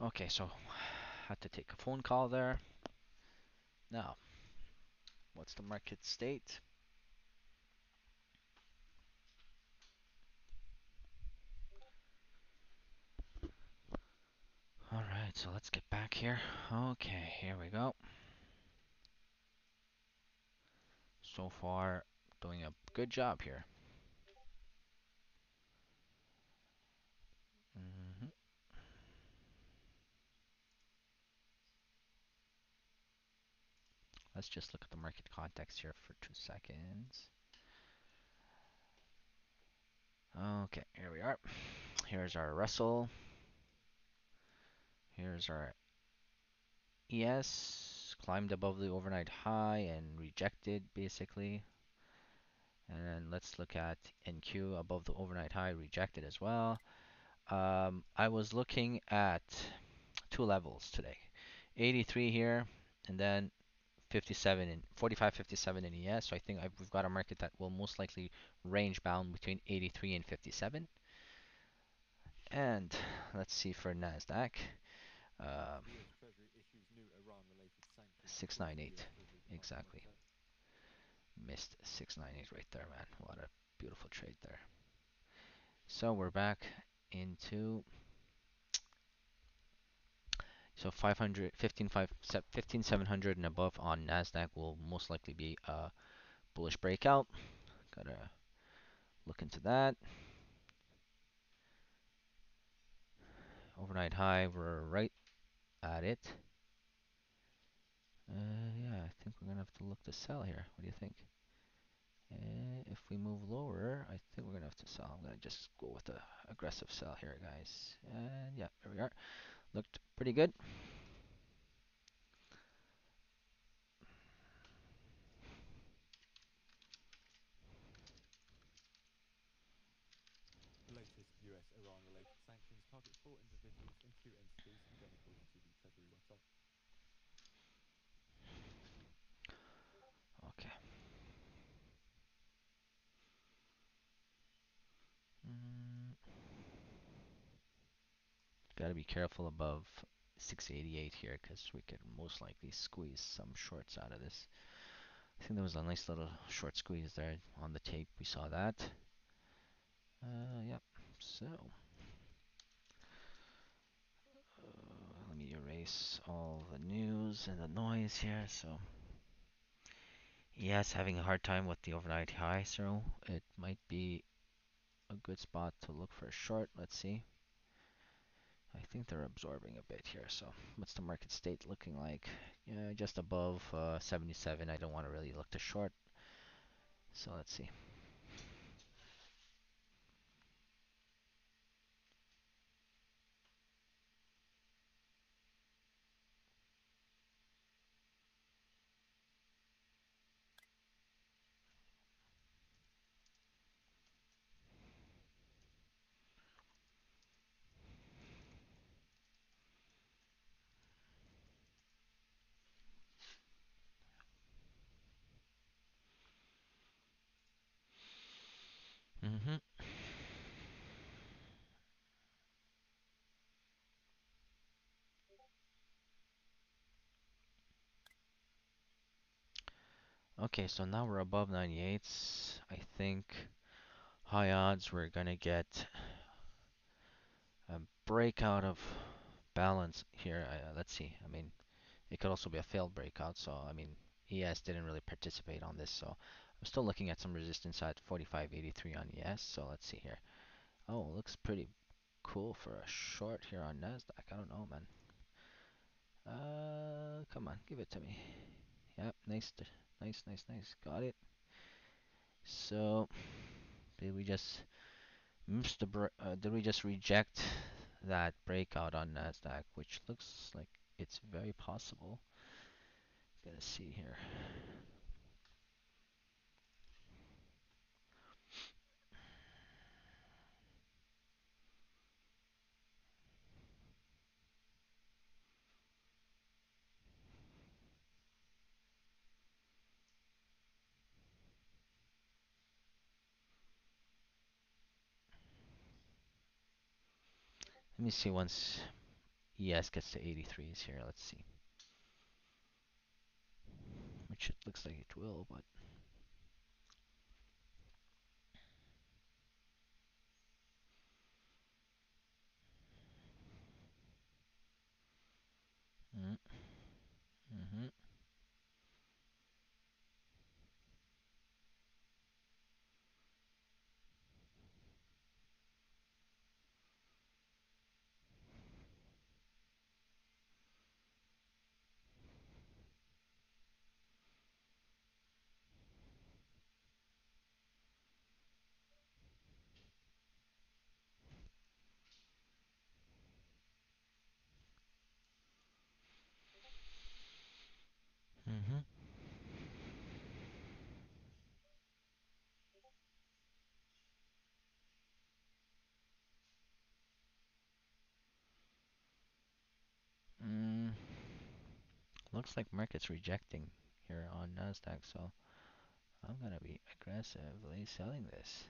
Okay, so had to take a phone call there. Now, what's the market state? All right, so let's get back here. Okay, here we go. So far, doing a good job here. hmm Let's just look at the market context here for 2 seconds. Okay, here we are. Here's our Russell. Here's our ES. Climbed above the overnight high and rejected basically. And then let's look at NQ above the overnight high, rejected as well. I was looking at two levels today. 83 here, and then 57 and 45, 57 in ES. So I think we've got a market that will most likely range bound between 83 and 57. And let's see for Nasdaq. Uh, 698. Exactly. Missed 698 right there, man. What a beautiful trade there. So we're back into so 500, 15,700 and above on Nasdaq will most likely be a bullish breakout. Gotta look into that. Overnight high, we're right at it. Yeah, I think we're gonna have to look to sell here. What do you think? If we move lower, I think we're gonna have to sell. I'm gonna just go with the aggressive sell here, guys. And yeah, there we are. Looked pretty good. Okay. Mm, Gotta be careful above 688 here because we could most likely squeeze some shorts out of this. I think there was a nice little short squeeze there on the tape. We saw that. Yep. So, let me erase all the news and the noise here. So, yes, having a hard time with the overnight high, so it might be a good spot to look for a short. Let's see. I think they're absorbing a bit here. So, what's the market state looking like? Yeah, just above 77. I don't want to really look to short. So, let's see. hmm Okay, so now we're above 98s. I think high odds we're gonna get a breakout of balance here. Let's see. I mean, it could also be a failed breakout. So, I mean, ES didn't really participate on this. So, I'm still looking at some resistance at 45.83 on ES. So, let's see here. Oh, looks pretty cool for a short here on Nasdaq. I don't know, man. Come on, give it to me. Yep, nice, nice, nice, nice. Got it. So, did we just did we just reject that breakout on Nasdaq, which looks like it's very possible? Gonna see here. Let me see once. ES gets to 83s here. Let's see. Which it looks like it will, but mm, mhm. Mhm. Mm, looks like market's rejecting here on Nasdaq, so I'm gonna be aggressively selling this.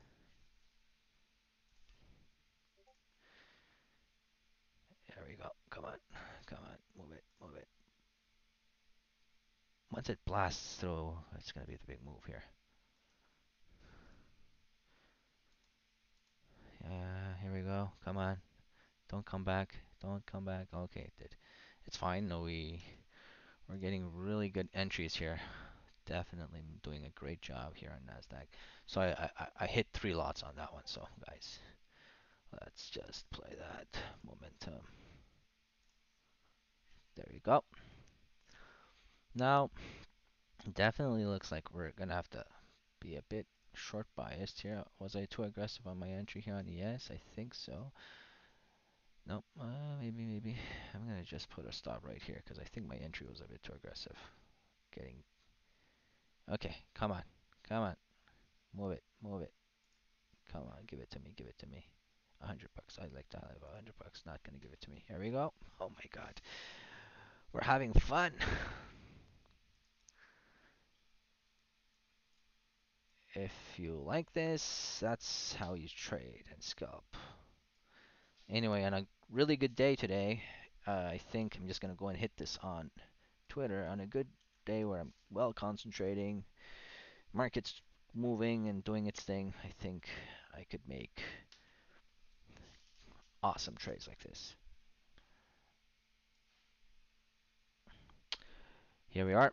There we go. Come on, come on, move it, move it. Once it blasts through, it's gonna be the big move here. Yeah, here we go. Come on, don't come back, don't come back. Okay, it did. It's fine. No, we're getting really good entries here. Definitely doing a great job here on Nasdaq. So I hit 3 lots on that one. So guys, let's just play that momentum. There we go. Now, definitely looks like we're gonna have to be a bit short biased here. Was I too aggressive on my entry here on ES? I think so. Nope. Maybe. I'm gonna just put a stop right here because I think my entry was a bit too aggressive. Getting. Okay. Come on. Come on. Move it. Move it. Come on. Give it to me. Give it to me. $100. I'd like to have $100. Not gonna give it to me. Here we go. Oh my God. We're having fun. If you like this, that's how you trade and scalp. Anyway, on a really good day today, I think I'm just going to go and hit this on Twitter. On a good day where I'm well concentrating, market's moving and doing its thing, I think I could make awesome trades like this. Here we are.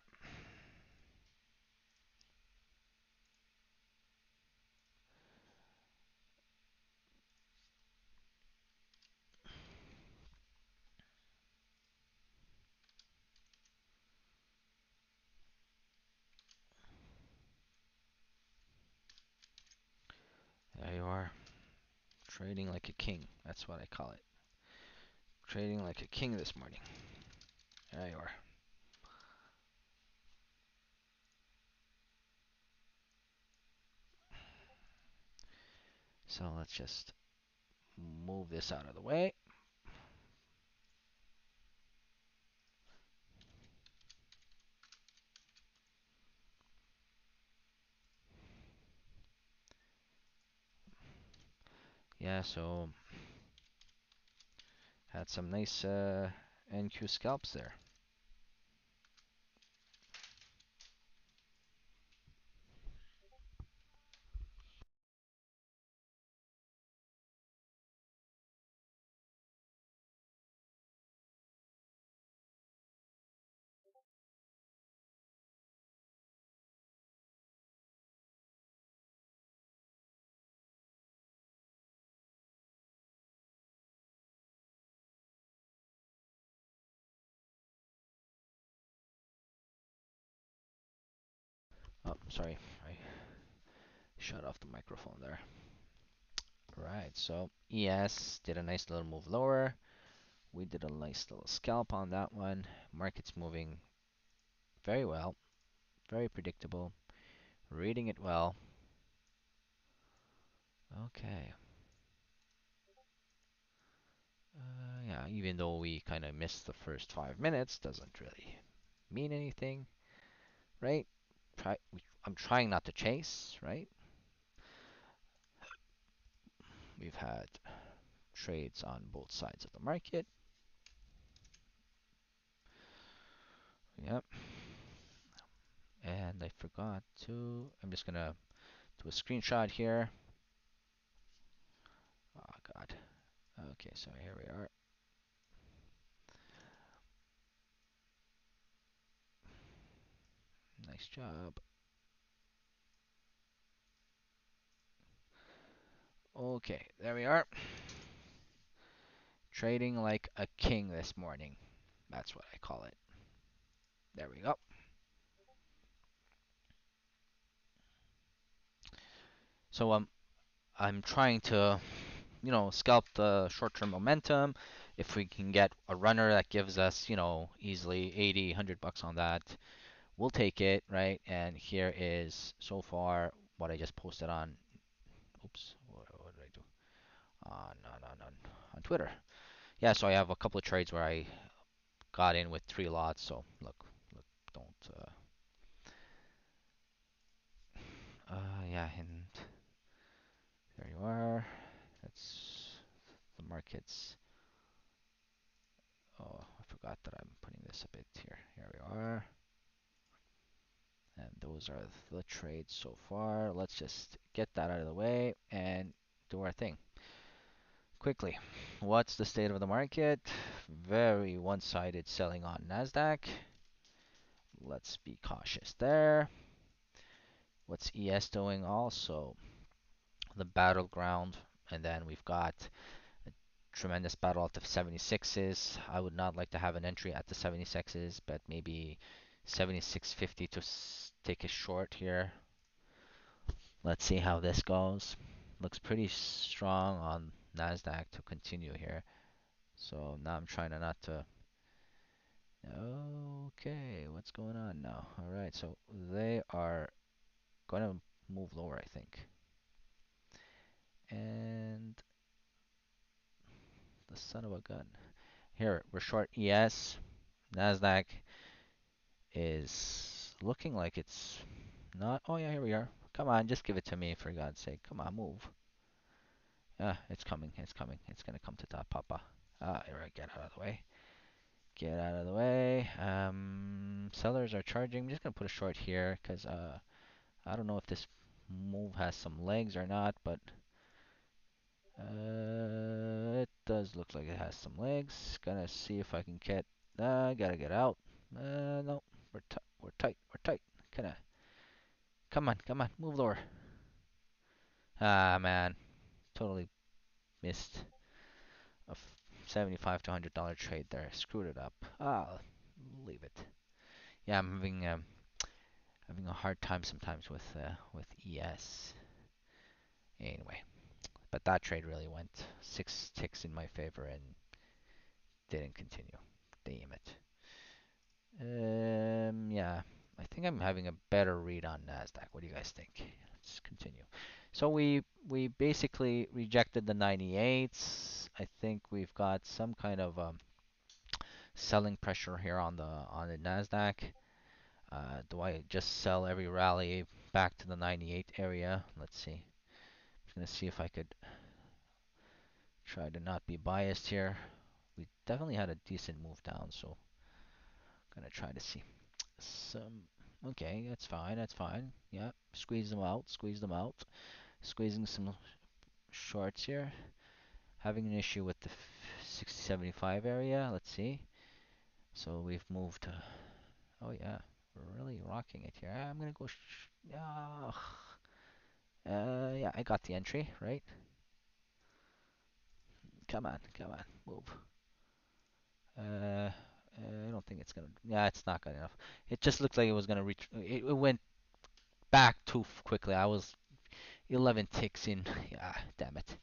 There you are. Trading like a king. That's what I call it. Trading like a king this morning. There you are. So let's just move this out of the way. Yeah, so had some nice NQ scalps there. Oh, sorry, I shut off the microphone there. Right, so ES did a nice little move lower. We did a nice little scalp on that one. Market's moving very well, very predictable, reading it well. Okay. Yeah, even though we kind of missed the first 5 minutes, doesn't really mean anything, right? I'm trying not to chase, right? We've had trades on both sides of the market. Yep. And I forgot to, I'm just gonna do a screenshot here. Oh God. Okay, so here we are. Nice job. Okay, there we are. Trading like a king this morning. That's what I call it. There we go. So I'm trying to, scalp the short-term momentum. If we can get a runner that gives us, easily 80, 100 bucks on that, we'll take it, right? And here is so far what I just posted on. Oops, what did I do? On Twitter. Yeah, so I have a couple of trades where I got in with 3 lots. So look, don't. Yeah, and there you are. That's the markets. Oh, I forgot that I'm putting this a bit here. Here we are. And those are the trades so far. Let's just get that out of the way and do our thing quickly. What's the state of the market? Very one-sided selling on Nasdaq. Let's be cautious there. What's ES doing? Also the battleground, and then we've got a tremendous battle at the 76s. I would not like to have an entry at the 76s, but maybe 76.50 to take a short here. Let's see how this goes. Looks pretty strong on Nasdaq to continue here. So now I'm trying to not to. Okay, what's going on now? All right, so they are going to move lower, I think. And the son of a gun. Here, we're short ES. Nasdaq is looking like it's not. Oh yeah, here we are. Come on, just give it to me for God's sake. Come on, move. It's coming. It's coming. It's gonna come to top, Papa. Here, get out of the way. Get out of the way. Sellers are charging. I'm just gonna put a short here because I don't know if this move has some legs or not, but it does look like it has some legs. Gonna see if I can get. Gotta get out. No, we're tight. We're tight. Kinda. Come on, move lower. Ah, man, totally missed a 75 to $100 trade there. Screwed it up. Leave it. Yeah, I'm having a hard time sometimes with ES. Anyway, but that trade really went 6 ticks in my favor and didn't continue. Damn it. Yeah, I think I'm having a better read on Nasdaq. What do you guys think? Let's continue. So we basically rejected the 98s. I think we've got some kind of selling pressure here on the Nasdaq. Do I just sell every rally back to the 98 area? Let's see. I'm gonna see if I could try to not be biased here. We definitely had a decent move down, so I'm gonna try to see some. Okay, that's fine. That's fine. Yeah, squeeze them out. Squeeze them out. Squeezing some shorts here. Having an issue with the 6075 area. Let's see. So we've moved to. Oh yeah, we're really rocking it here. I'm gonna go. Yeah, I got the entry right. Come on, move. I don't think it's gonna. Yeah, it's not good enough. It just looked like it was gonna reach. It went back too quickly. I was 11 ticks in. Yeah, damn it.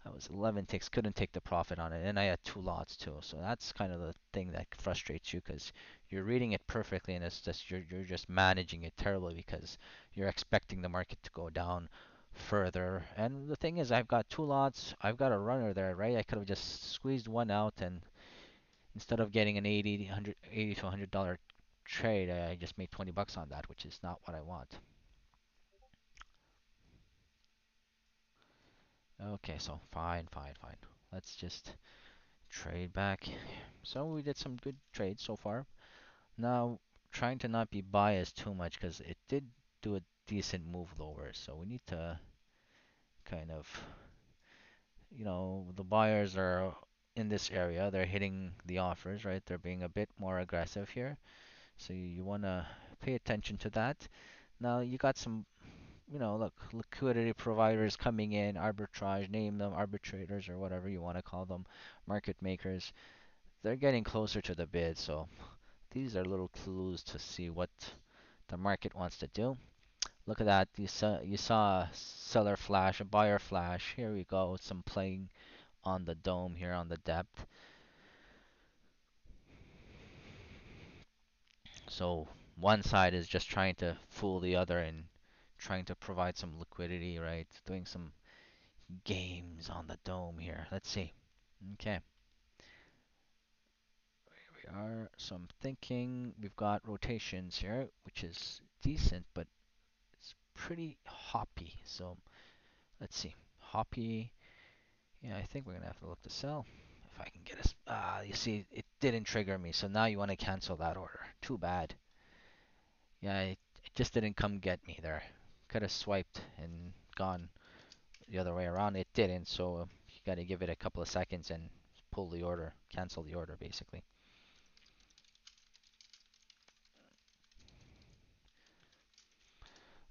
I was 11 ticks, couldn't take the profit on it, and I had 2 lots too. So that's kind of the thing that frustrates you because you're reading it perfectly, and it's just you're just managing it terribly because you're expecting the market to go down further. And the thing is, I've got 2 lots. I've got a runner there, right? I could have just squeezed one out, and instead of getting an 80 to $100 trade, I just made 20 bucks on that, which is not what I want. Okay, so fine, fine, fine. Let's just trade back. So we did some good trades so far. Now, trying to not be biased too much because it did do a decent move lower, so we need to kind of, the buyers are in this area, they're hitting the offers, right? They're being a bit more aggressive here, so you want to pay attention to that. Now, you got some, look, liquidity providers coming in, arbitrage, name them arbitrators or whatever you want to call them, market makers. They're getting closer to the bid, so these are little clues to see what the market wants to do. Look at that. You saw a seller flash, a buyer flash. Here we go. Some playing on the dome here on the depth. So one side is just trying to fool the other and trying to provide some liquidity, right? Doing some games on the dome here. Let's see. Okay, here we are. So I'm thinking we've got rotations here, which is decent, but it's pretty hoppy. So let's see. Hoppy. Yeah, I think we're gonna have to look to sell. If I can get us. You see, it didn't trigger me, so now you want to cancel that order. Too bad. Yeah, it just didn't come get me there. Could have swiped and gone the other way around. It didn't, so you got to give it a couple of seconds and pull the order, cancel the order, basically.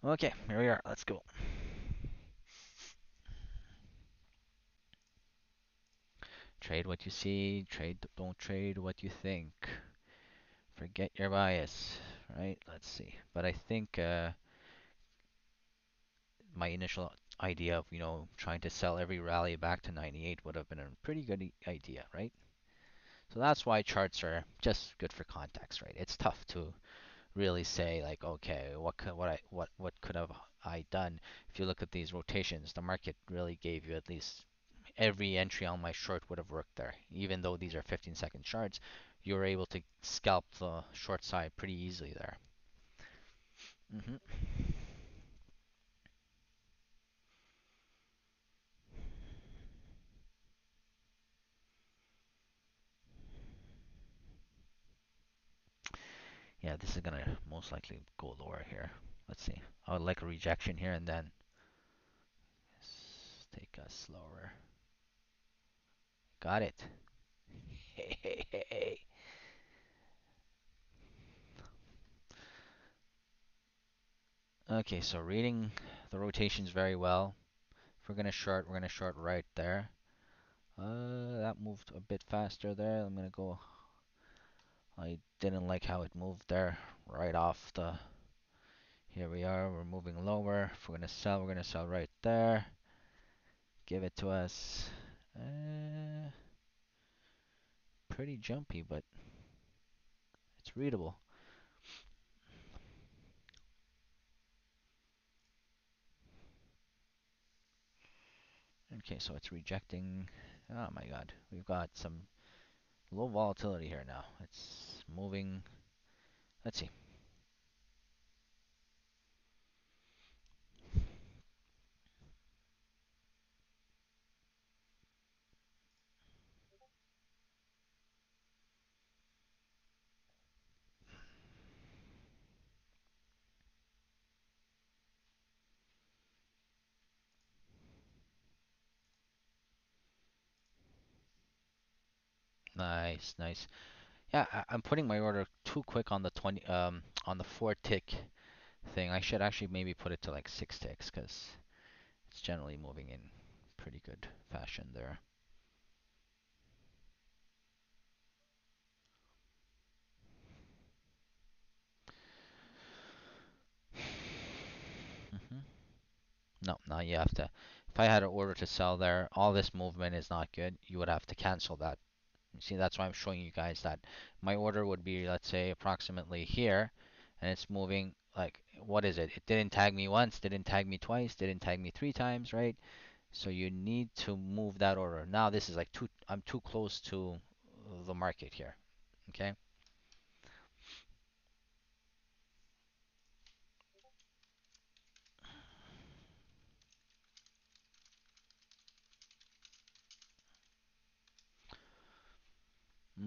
Okay, here we are. Let's go. Trade what you see. Don't trade what you think. Forget your bias, right? Let's see. But I think my initial idea of, trying to sell every rally back to 98 would have been a pretty good idea, right? So that's why charts are just good for context, right? It's tough to really say like, okay, what could have I done? If you look at these rotations, the market really gave you at least every entry on my short would have worked there. Even though these are 15-second charts, you were able to scalp the short side pretty easily there. hmm Yeah, this is gonna most likely go lower here. Let's see. I would like a rejection here and then take us slower. Got it. Hey, hey, hey, hey. Okay, so reading the rotations very well. If we're gonna short right there. That moved a bit faster there. I'm gonna go. I didn't like how it moved there, right off the. Here we are. We're moving lower. If we're gonna sell right there. Give it to us. Uh, Pretty jumpy, but it's readable. Okay, so it's rejecting. Oh my God, we've got some low volatility here now. It's moving. Let's see. Nice, nice. Yeah, I'm putting my order too quick on the 20 on the 4 tick thing. I should actually maybe put it to like 6 ticks because it's generally moving in pretty good fashion there. hmm No, now you have to. If I had an order to sell there, all this movement is not good. You would have to cancel that. You see, that's why I'm showing you guys that my order would be, let's say, approximately here, and it's moving like, what is it? It didn't tag me once, didn't tag me twice, didn't tag me 3 times, right? So you need to move that order. Now this is like I'm too close to the market here. Okay?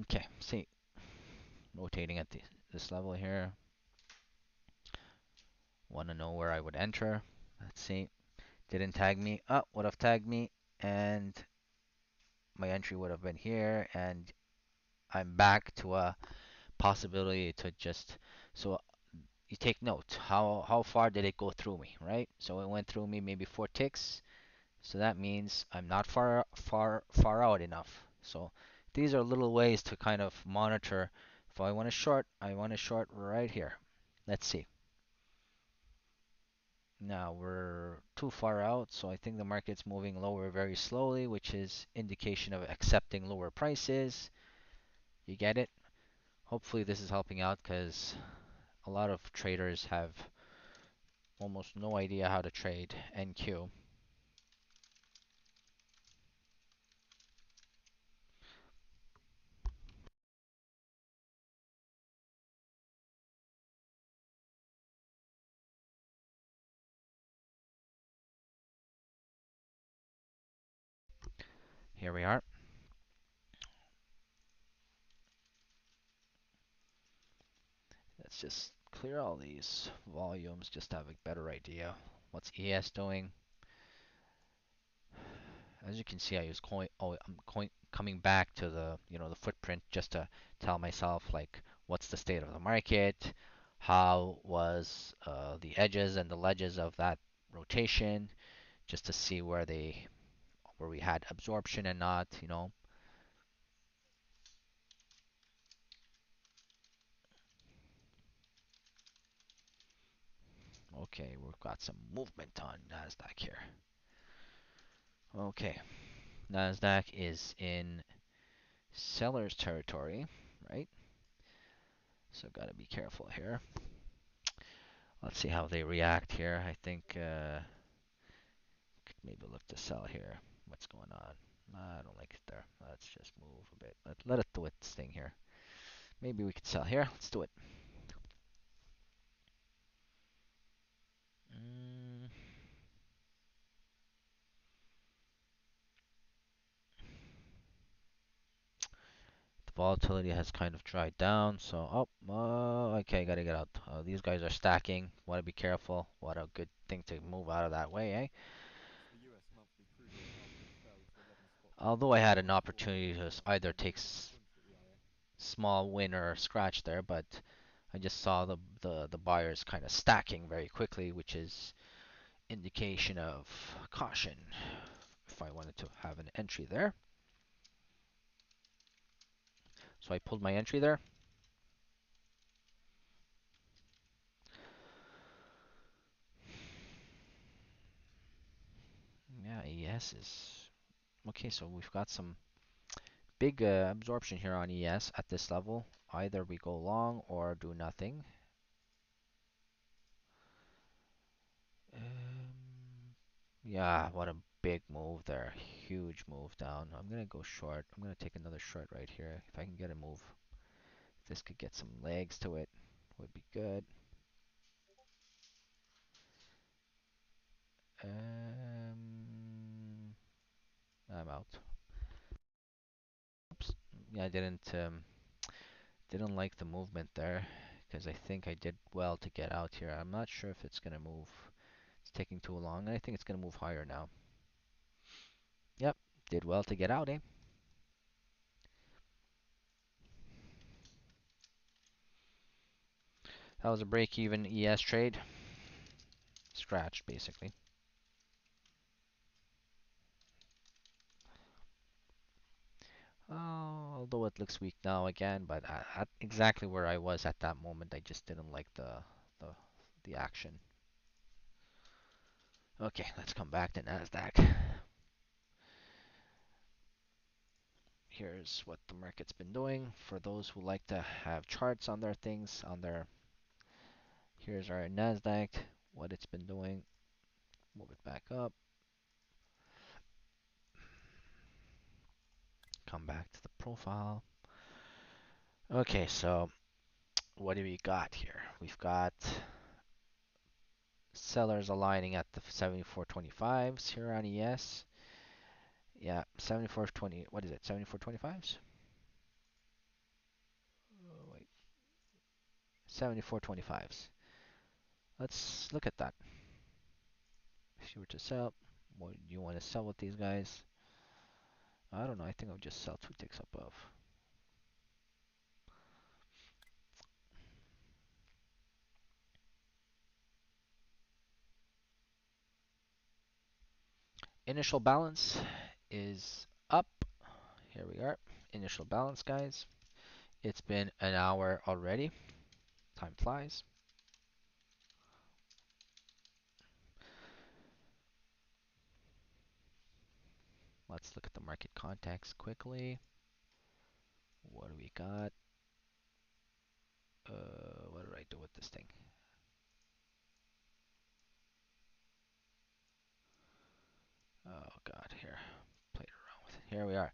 Okay. See, rotating at the this level here. Want to know where I would enter. Let's see. Didn't tag me. Oh, would have tagged me, and my entry would have been here, and I'm back to a possibility to just, so you take note. How far did it go through me, right? So it went through me maybe 4 ticks. So that means I'm not far out enough. So these are little ways to kind of monitor. If I want to short, I want to short right here. Let's see. Now we're too far out, so I think the market's moving lower very slowly, which is indication of accepting lower prices. You get it? Hopefully this is helping out because a lot of traders have almost no idea how to trade NQ. Here we are. Let's just clear all these volumes just to have a better idea. What's ES doing? As you can see, I was coming back to the the footprint just to tell myself like what's the state of the market, how was the edges and the ledges of that rotation, just to see where we had absorption and not. Okay, we've got some movement on Nasdaq here. Okay, Nasdaq is in seller's territory, right? So gotta be careful here. Let's see how they react here. I think could maybe look to sell here. What's going on? I don't like it there. Let's just move a bit. Let it do its thing here. Maybe we could sell here. Let's do it. Mm, the volatility has kind of dried down. So, okay, gotta get out. These guys are stacking. Want to be careful. What a good thing to move out of that way, eh? Although I had an opportunity to either take small win or scratch there, but I just saw the buyers kind of stacking very quickly, which is indication of caution if I wanted to have an entry there. So I pulled my entry there. Yeah, ES is okay. So we've got some big absorption here on ES at this level. Either we go long or do nothing. Yeah, what a big move there. Huge move down. I'm gonna go short. I'm gonna take another short right here. If I can get a move, this could get some legs to it, would be good. I'm out. Oops. Yeah, I didn't like the movement there because I think I did well to get out here. I'm not sure if it's gonna move. It's taking too long, and I think it's gonna move higher now. Yep, did well to get out, eh? That was a break-even ES trade. Scratched, basically. Oh, although it looks weak now again, but at exactly where I was at that moment, I just didn't like the the action. Okay, let's come back to Nasdaq. Here's what the market's been doing for those who like to have charts on their things, on their. Here's our Nasdaq, what it's been doing. Move it back up. Come back to the profile. Okay, so what do we got here? We've got sellers aligning at the 74.25s here on ES. Yeah, 74.20. What is it? 74.25s? Oh, wait. 74.25s. Let's look at that. If you were to sell, what do you want to sell with these guys? I don't know. I think I'll just sell 2 ticks above. Initial balance is up. Here we are. Initial balance, guys. It's been an hour already. Time flies. Let's look at the market context quickly. What do we got? What did I do with this thing? Oh God, here. Played around with it. Here we are.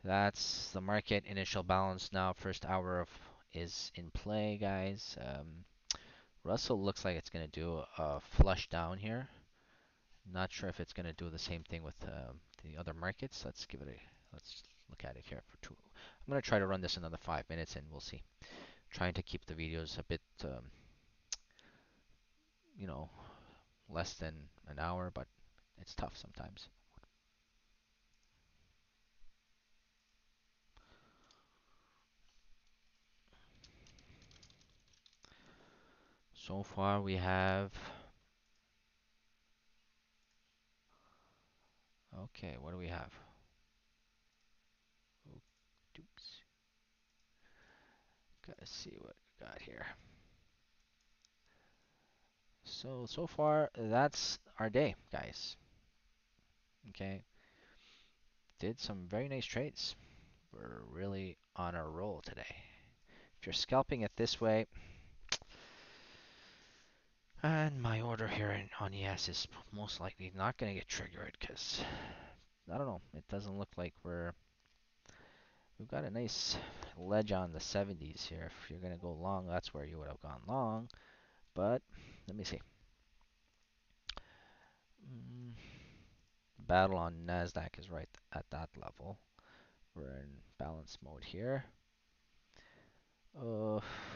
That's the market initial balance now. First hour of is in play, guys. Russell looks like it's gonna do a flush down here. Not sure if it's gonna do the same thing with the other markets. Let's look at it here for two. I'm gonna try to run this another 5 minutes and we'll see. Trying to keep the videos a bit, you know, less than an hour, but it's tough sometimes. So far we have, okay, what do we have? Oops. Gotta see what we got here. So far that's our day, guys. Okay, did some very nice trades. We're really on a roll today. If you're scalping it this way, and my order here on ES is most likely not going to get triggered because I don't know. It doesn't look like we've got a nice ledge on the 70s here. If you're going to go long, that's where you would have gone long. But let me see. Mm, battle on Nasdaq is right at that level. We're in balance mode here.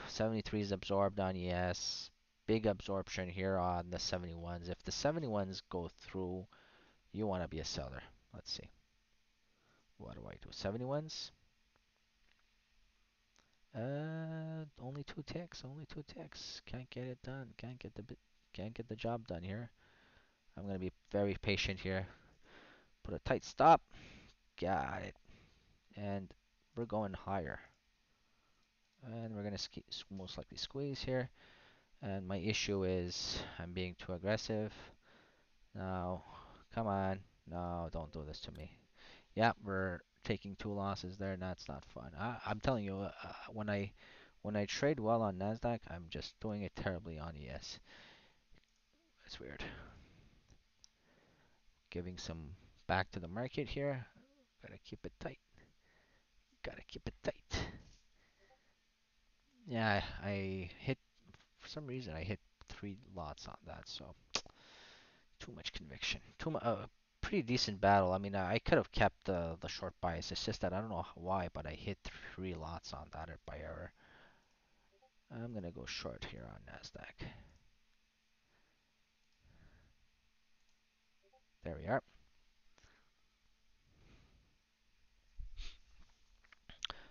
73 is absorbed on ES. Big absorption here on the 71s. If the 71s go through, you want to be a seller. Let's see. What do I do? 71s? Only 2 ticks. Only 2 ticks. Can't get it done. Can't get the job done here. I'm gonna be very patient here. Put a tight stop. Got it. And we're going higher. And we're gonna most likely squeeze here. And my issue is I'm being too aggressive. Now, come on. No, don't do this to me. Yeah, we're taking 2 losses there. That's not fun. I'm telling you, when I trade well on Nasdaq, I'm just doing it terribly on ES. It's weird. Giving some back to the market here. Gotta keep it tight. Gotta keep it tight. Yeah, I hit, for some reason, I hit 3 lots on that, so too much conviction. Pretty decent battle. I mean, I could have kept the short bias. It's just that I don't know why, but I hit 3 lots on that by error. I'm gonna go short here on Nasdaq. There we are.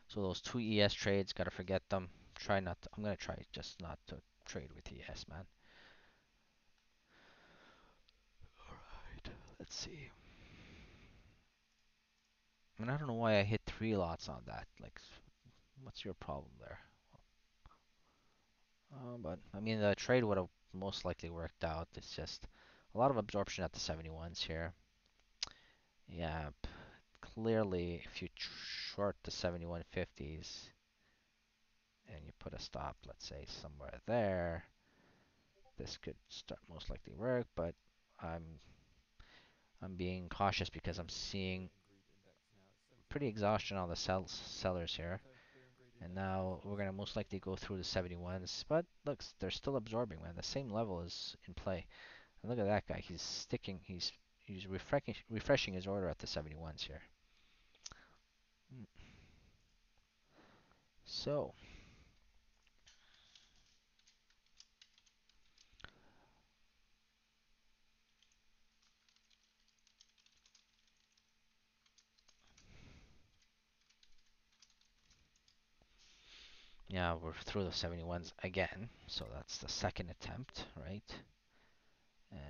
So those 2 ES trades, gotta forget them. Try not to, I'm gonna try just not to trade with ES, man. Alright, let's see. I mean, I don't know why I hit 3 lots on that. Like, what's your problem there? But, I mean, the trade would have most likely worked out. It's just a lot of absorption at the 71s here. Yeah, clearly, if you short the 71.50s and you put a stop, let's say, somewhere there, this could start most likely work, but I'm I'm being cautious because I'm seeing pretty exhaustion on the sellers here. And now we're going to most likely go through the 71s. But look, they're still absorbing, man. The same level is in play. And look at that guy. He's sticking. He's refreshing his order at the 71s here. So Yeah, we're through the 71s again, so that's the second attempt, right? And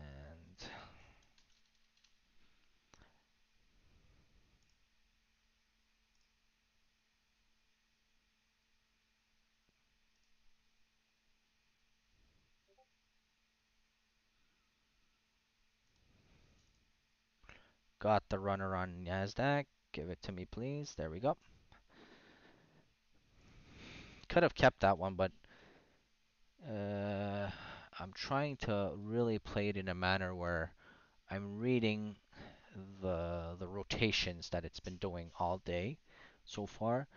got the runner on NASDAQ. Give it to me, please. There we go. Could have kept that one, but uh, I'm trying to really play it in a manner where I'm reading the rotations that it's been doing all day so far,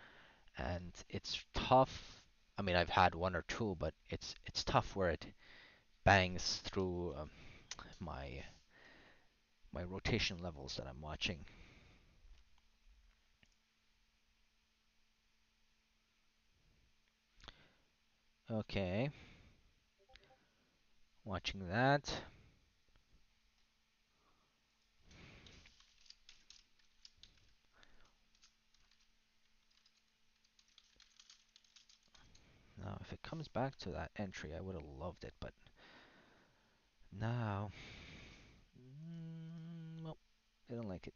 and it's tough. I mean, I've had one or two, but it's tough where it bangs through my my rotation levels that I'm watching. Okay, watching that. Now, if it comes back to that entry, I would have loved it, but now, nope, I don't like it.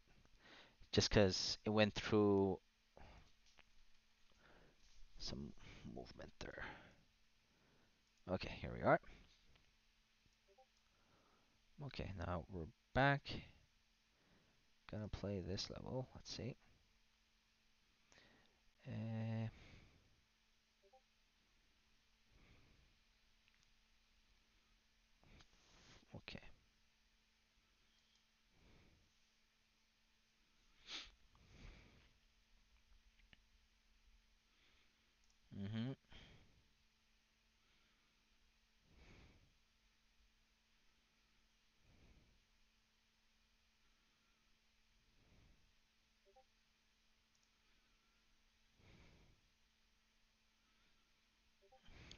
Just because it went through some movement there. Okay, here we are. Okay, now we're back. Gonna play this level. Let's see. Uh, okay. Mhm.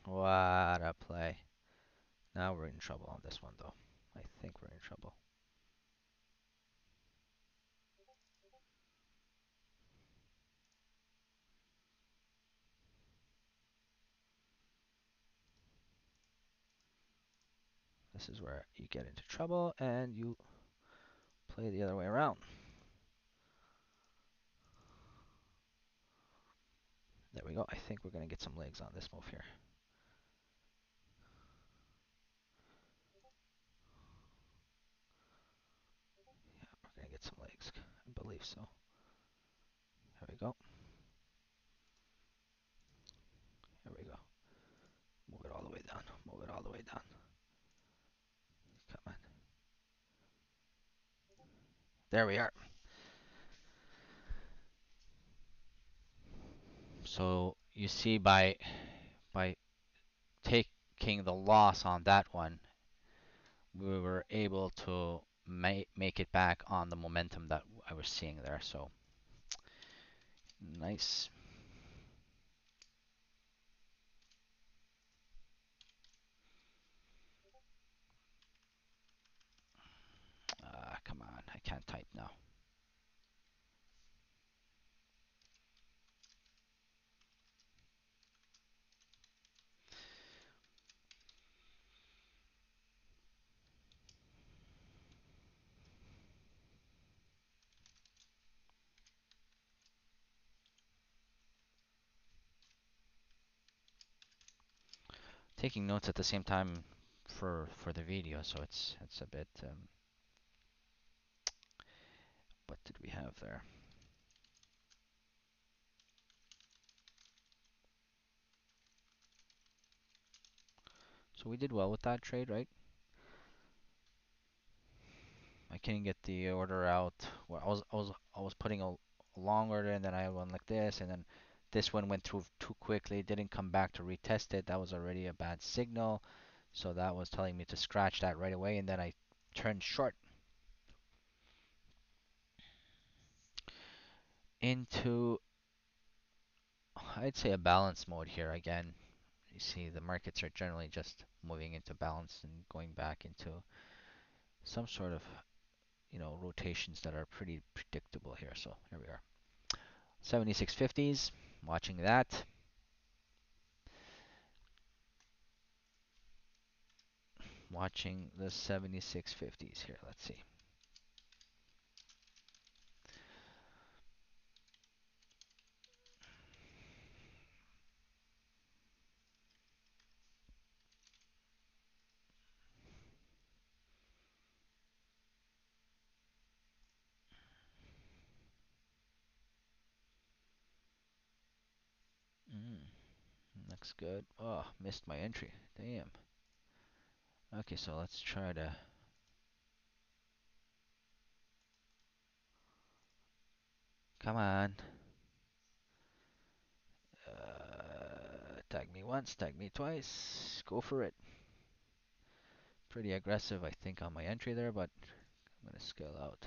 What a play. Now we're in trouble on this one, though. I think we're in trouble. This is where you get into trouble and you play the other way around. There we go. I think we're gonna get some legs on this move here. Yeah, we're gonna get some legs. I believe so. Here we go. Here we go. Move it all the way down. Move it all the way down. Come on. There we are. So you see by taking the loss on that one, we were able to make it back on the momentum that I was seeing there. So nice. Come on, I can't type now. Taking notes at the same time for the video, so it's a bit. What did we have there? So we did well with that trade, right? I couldn't get the order out. Well, I was putting a long order, and then I had one like this, and then this one went through too quickly. Didn't come back to retest it. That was already a bad signal. So that was telling me to scratch that right away, and then I turned short into, I'd say, a balance mode here again. You see the markets are generally just moving into balance and going back into some sort of, rotations that are pretty predictable here. So here we are. 76.50s, watching that. watching the 76.50s here. Let's see. Mm, looks good. Oh, missed my entry. Damn. Okay, so let's try to. Come on. Tag me once, tag me twice. Go for it. Pretty aggressive, I think, on my entry there, but I'm gonna scale out.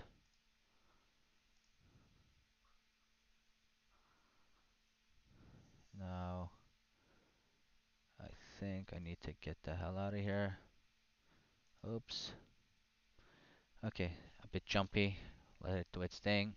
Now, I think I need to get the hell out of here. Oops. Okay, a bit jumpy. Let it do its thing.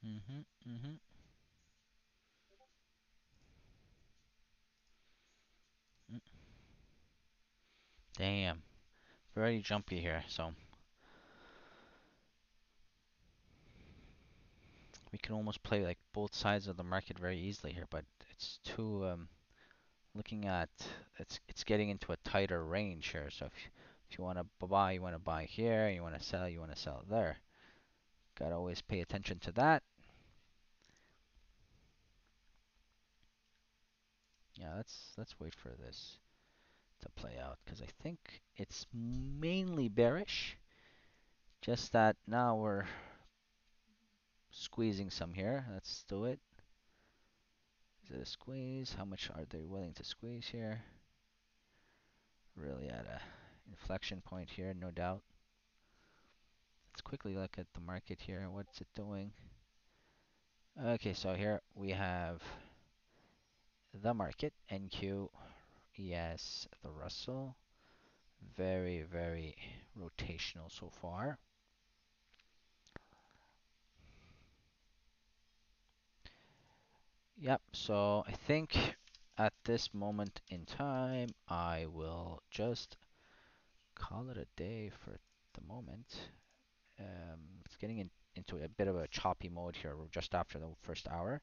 Mhm, mhm. Mm. Damn, very jumpy here. So we can almost play like both sides of the market very easily here, but it's too looking at it's getting into a tighter range here. So if you want to buy, you want to buy here. You want to sell, you want to sell there. Gotta always pay attention to that. Yeah, let's wait for this to play out because I think it's mainly bearish. Just that now we're squeezing some here. Let's do it. Is it a squeeze? How much are they willing to squeeze here? Really at a inflection point here, no doubt. Let's quickly look at the market here. What's it doing? Okay, so here we have the market, NQ, yes, the Russell. Very, very rotational so far. Yep, so I think at this moment in time, I will just call it a day for the moment. It's getting into a bit of a choppy mode here just after the first hour.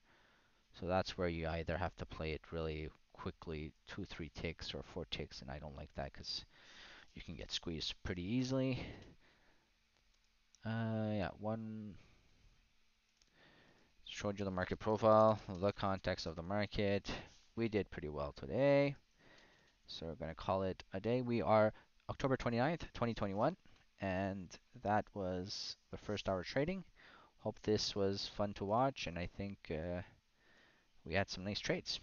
So that's where you either have to play it really quickly, 2, 3 ticks or 4 ticks, and I don't like that because you can get squeezed pretty easily. Yeah, one showed you the market profile, the context of the market. We did pretty well today. So we're going to call it a day. We are October 29th, 2021, and that was the first hour trading. Hope this was fun to watch, and I think we had some nice trades.